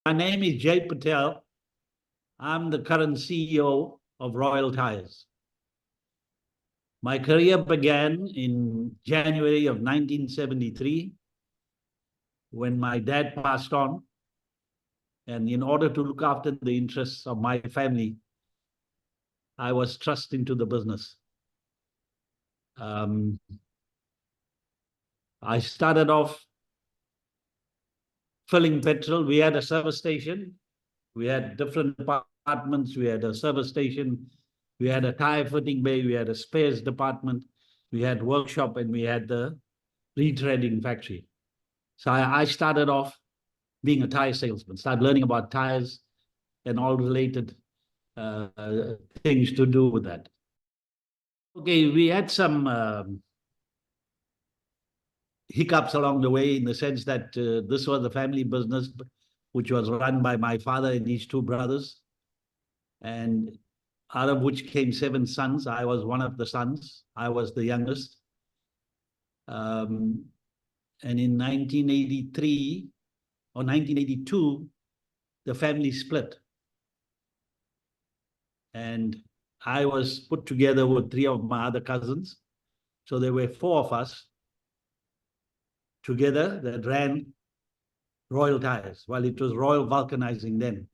My name is Jay Patel. I'm the current CEO of Royal Tyres. My career began in January of 1973 when my dad passed on. And in order to look after the interests of my family, I was thrust into the business. I started off filling petrol. We had a service station. We had different departments. We had a service station. We had a tire fitting bay. We had a spares department. We had workshop, and we had the retreading factory. So I started off being a tire salesman, started learning about tires and all related things to do with that. Okay, we had some hiccups along the way in the sense that this was a family business which was run by my father and his two brothers, and out of which came 7 sons. I was one of the sons. I was the youngest. And in 1983 or 1982, the family split. And I was put together with 3 of my other cousins. So there were 4 of us together that ran Royal Tyres. Well, it was Royal Vulcanizing then.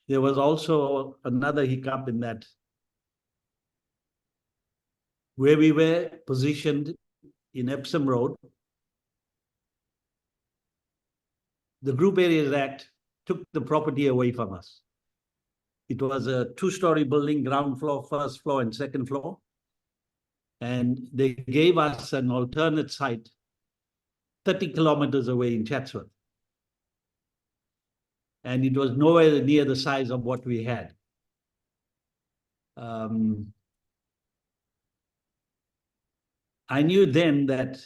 There was also another hiccup in that where we were positioned in Epsom Road, the Group Areas Act took the property away from us. It was a 2-story building, ground floor, first floor, and second floor. And they gave us an alternate site 30 kilometers away in Chatsworth. And it was nowhere near the size of what we had. I knew then that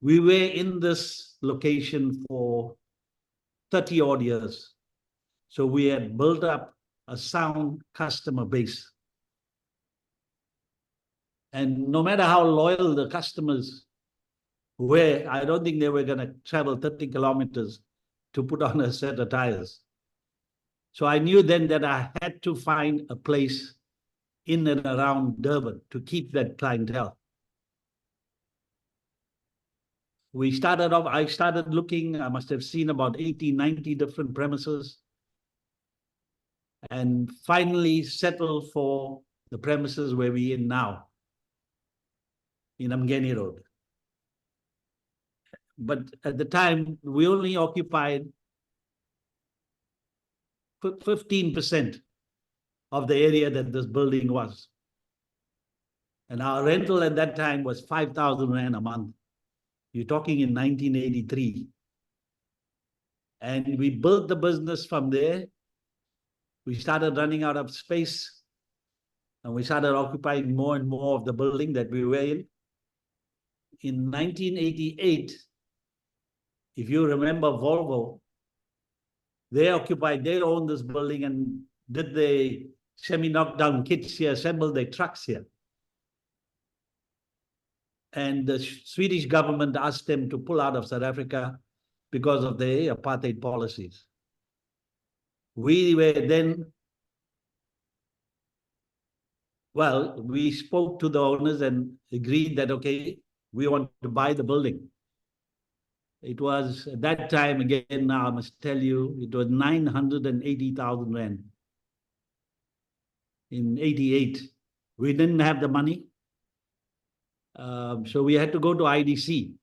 we were in this location for 30 odd years. So we had built up a sound customer base. And no matter how loyal the customers were, I don't think they were going to travel 30 kilometers to put on a set of tires. So I knew then that I had to find a place in and around Durban to keep that clientele. I started looking. I must have seen about 80, 90 different premises, and finally settled for the premises where we're in now, in Amgeni Road. But at the time, we only occupied 15% of the area that this building was. And our rental at that time was 5,000 Rand a month. You're talking in 1983. And we built the business from there. We started running out of space, and we started occupying more and more of the building that we were in. In 1988, if you remember Volvo, they owned this building and did the semi-knockdown kits here, assembled their trucks here. And the Swedish government asked them to pull out of South Africa because of their apartheid policies. We were then, well, we spoke to the owners and agreed that, okay, we want to buy the building. It was, at that time, again, now I must tell you, it was 980,000 Rand in 88. We didn't have the money. So we had to go to IDC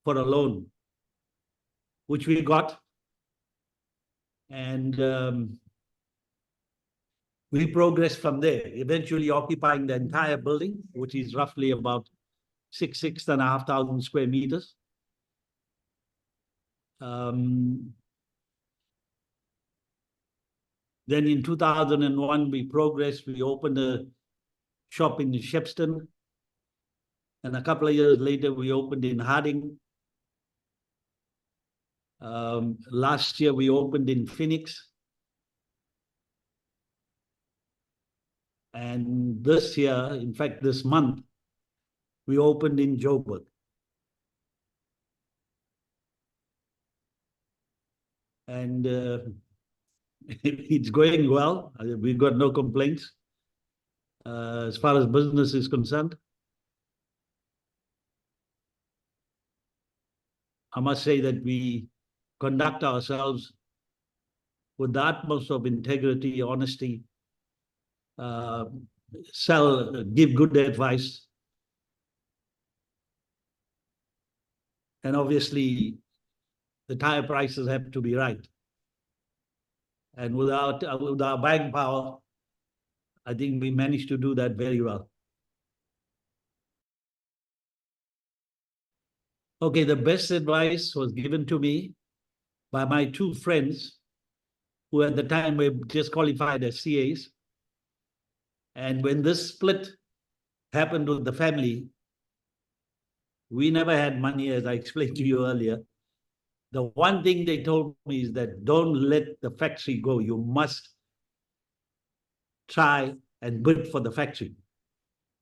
for a loan, which we got. And we progressed from there, eventually occupying the entire building, which is roughly about 6,500 square meters. Then in 2001, we progressed. We opened a shop in Shepston. And a couple of years later, we opened in Harding. Last year, we opened in Phoenix. And this year, in fact, this month, we opened in Joburg. and it's going well. We've got no complaints as far as business is concerned. I must say that we conduct ourselves with the utmost of integrity, honesty, uh, give good advice, and obviously the tire prices have to be right. And with our buying power, I think we managed to do that very well. Okay, the best advice was given to me by my two friends who at the time were just qualified as CAs. And when this split happened with the family, we never had money, as I explained to you earlier. The one thing they told me is that don't let the factory go. You must try and bid for the factory.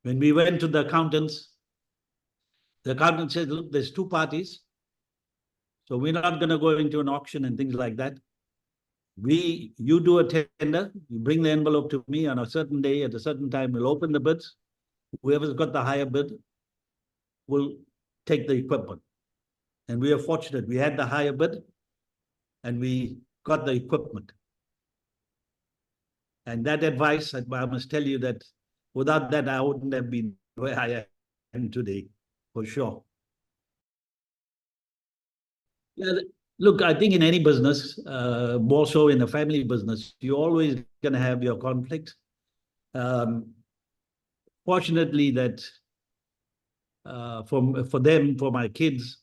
When we went to the accountants said, look, there's two parties. So we're not going to go into an auction and things like that. You do a tender, you bring the envelope to me on a certain day at a certain time, we'll open the bids. Whoever's got the higher bid will take the equipment. And we are fortunate. We had the higher bid and we got the equipment. And that advice, I must tell you that without that, I wouldn't have been where I am today, for sure. Yeah, look, I think in any business, more so in a family business, you're always going to have your conflicts. Fortunately, that for my kids,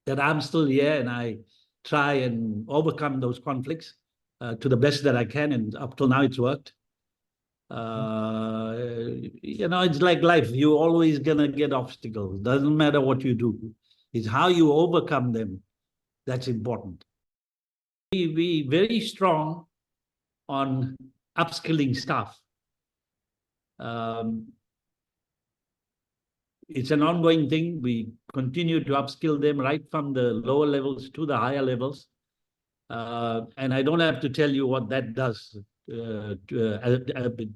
that I'm still here and I try and overcome those conflicts to the best that I can, and up till now it's worked. It's like life. You're always gonna get obstacles. Doesn't matter what you do. It's how you overcome them that's important. We very strong on upskilling staff. It's an ongoing thing. We continue to upskill them right from the lower levels to the higher levels. And I don't have to tell you what that does to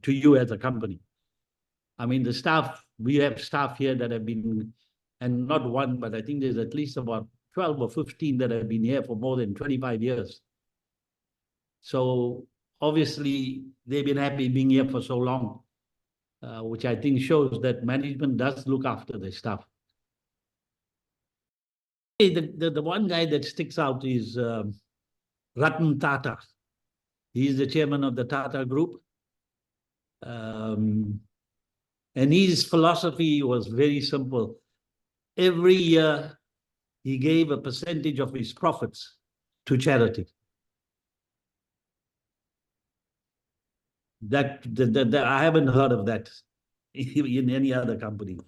you as a company. I mean, we have staff here that have been, and not one, but I think there's at least about 12 or 15 that have been here for more than 25 years. So obviously, they've been happy being here for so long, which I think shows that management does look after their staff. The one guy that sticks out is Ratan Tata. He's the chairman of the Tata Group. And his philosophy was very simple. Every year, he gave a percentage of his profits to charity. I haven't heard of that in any other company.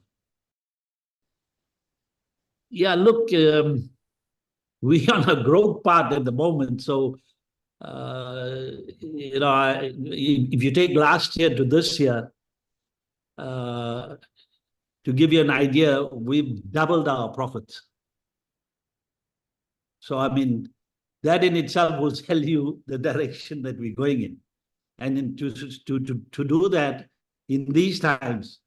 Yeah, look, we're on a growth path at the moment. So, if you take last year to this year, to give you an idea, we've doubled our profits. So, I mean, that in itself will tell you the direction that we're going in. And to do that in these times,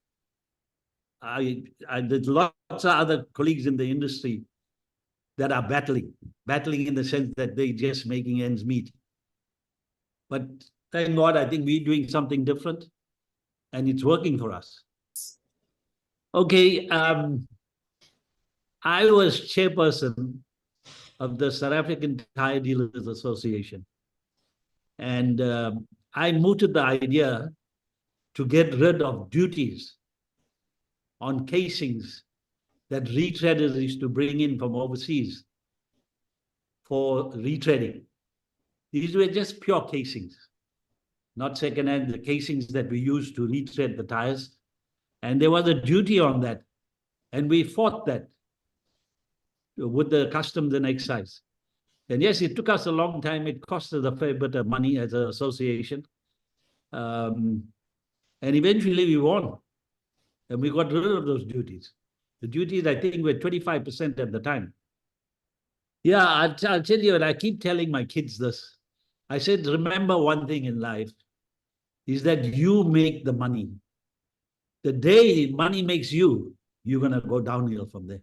there's lots of other colleagues in the industry that are battling in the sense that they're just making ends meet. But thank God, I think we're doing something different and it's working for us. Okay, I was chairperson of the South African Tire Dealers Association. And I mooted the idea to get rid of duties on casings that retreaders used to bring in from overseas for retreading. These were just pure casings, not second-hand, the casings that we use to retread the tires. And there was a duty on that. And we fought that with the customs and excise. And yes, it took us a long time. It cost us a fair bit of money as an association. And eventually we won. And we got rid of those duties. The duties, I think, were 25% at the time. Yeah, I'll tell you, and I keep telling my kids this. I said, remember one thing in life is that you make the money. The day money makes you, you're going to go downhill from there.